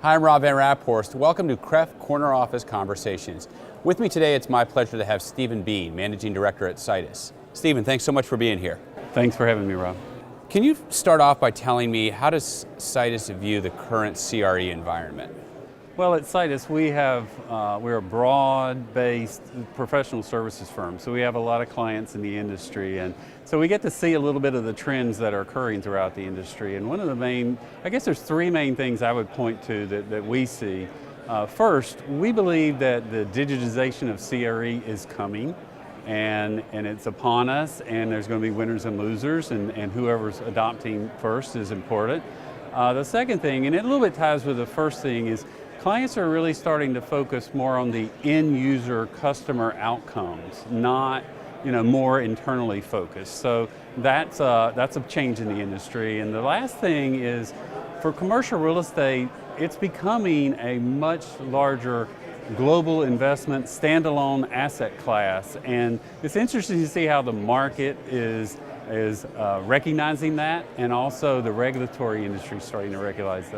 Hi, I'm Rob Van Raphorst. Welcome to CREF Corner Office Conversations. With me today, it's my pleasure to have Stephen Bean, Managing Director at Situs. Stephen, thanks so much for being here. Thanks for having me, Rob. Can you start off by telling me, how does Situs view the current CRE environment? Well, at Situs, we're a broad-based professional services firm, so we have a lot of clients in the industry, and so we get to see a little bit of the trends that are occurring throughout the industry. And one of the main, I guess there's three main things I would point to that we see. First, we believe that the digitization of CRE is coming, and it's upon us, and there's going to be winners and losers, and whoever's adopting first is important. The second thing, and it a little bit ties with the first thing, is clients are really starting to focus more on the end user customer outcomes, not more internally focused. So that's a change in the industry. And the last thing is, for commercial real estate, it's becoming a much larger global investment, standalone asset class. And it's interesting to see how the market is recognizing that, and also the regulatory industry starting to recognize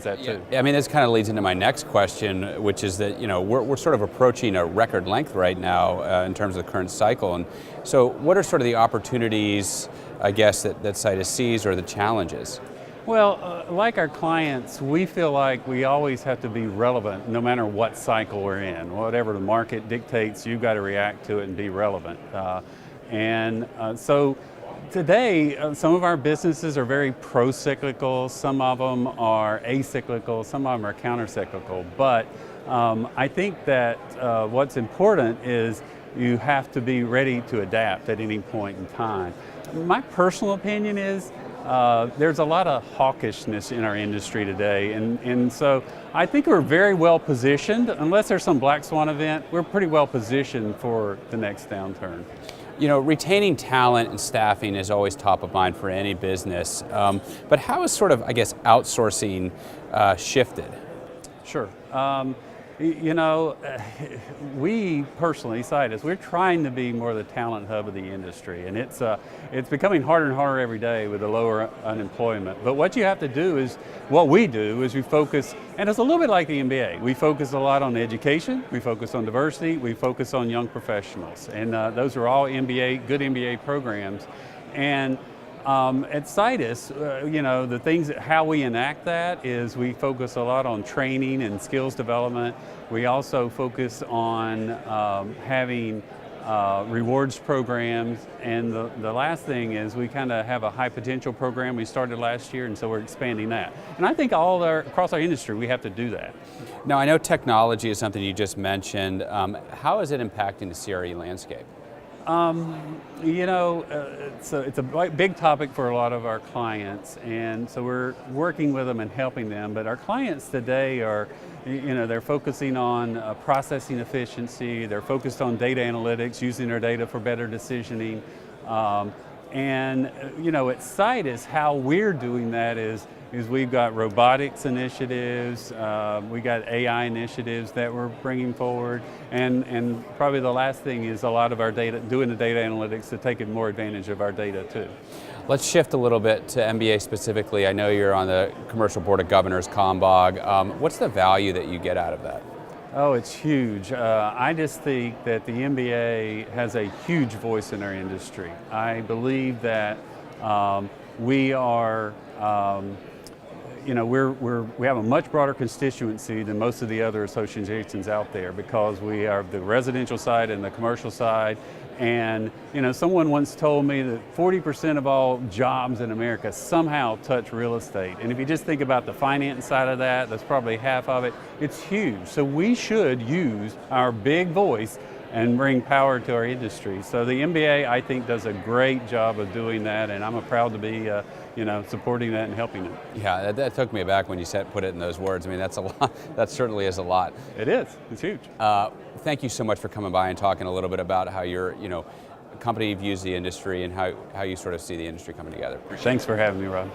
that too. I mean, this kind of leads into my next question, which is that we're sort of approaching a record length right now in terms of the current cycle. And so what are sort of the opportunities, I guess, that Situs sees, or the challenges? Well, like our clients, we feel like we always have to be relevant no matter what cycle we're in. Whatever the market dictates, you've got to react to it and be relevant. So today, some of our businesses are very pro-cyclical, some of them are acyclical, some of them are counter-cyclical. But I think that what's important is you have to be ready to adapt at any point in time. My personal opinion is there's a lot of hawkishness in our industry today, and so I think we're very well positioned. Unless there's some black swan event, we're pretty well positioned for the next downturn. Retaining talent and staffing is always top of mind for any business, but how has sort of, I guess, outsourcing shifted? Sure. We personally, Situs, we're trying to be more the talent hub of the industry, and it's becoming harder and harder every day with the lower unemployment. But what you have to do is, what we do is we focus, and it's a little bit like the MBA. We focus a lot on education, we focus on diversity, we focus on young professionals, and those are all good MBA programs. And at Situs, the things, how we enact that is we focus a lot on training and skills development. We also focus on having rewards programs, and the last thing is we kind of have a high potential program we started last year, and so we're expanding that. And I think across our industry we have to do that. Now, I know technology is something you just mentioned. How is it impacting the CRE landscape? It's a big topic for a lot of our clients, and so we're working with them and helping them. But our clients today are, they're focusing on processing efficiency, they're focused on data analytics, using their data for better decisioning. At Situs, how we're doing that is we've got robotics initiatives, we got AI initiatives that we're bringing forward, and probably the last thing is a lot of our data, doing the data analytics to take more advantage of our data too. Let's shift a little bit to MBA specifically. I know you're on the Commercial Board of Governors, COMBOG. What's the value that you get out of that? Oh, it's huge. I just think that the MBA has a huge voice in our industry. I believe that we are, we have a much broader constituency than most of the other associations out there, because we are the residential side and the commercial side. And someone once told me that 40% of all jobs in America somehow touch real estate. And if you just think about the finance side of that, that's probably half of it. It's huge. So we should use our big voice and bring power to our industry. So the MBA, I think, does a great job of doing that, and I'm proud to be supporting that and helping it. Yeah, that took me aback when you put it in those words. I mean, that's a lot. That certainly is a lot. It is. It's huge. Thank you so much for coming by and talking a little bit about how your company views the industry and how you sort of see the industry coming together. Thanks for having me, Rob.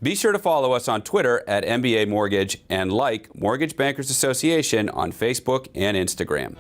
Be sure to follow us on Twitter at MBA Mortgage, and like Mortgage Bankers Association on Facebook and Instagram.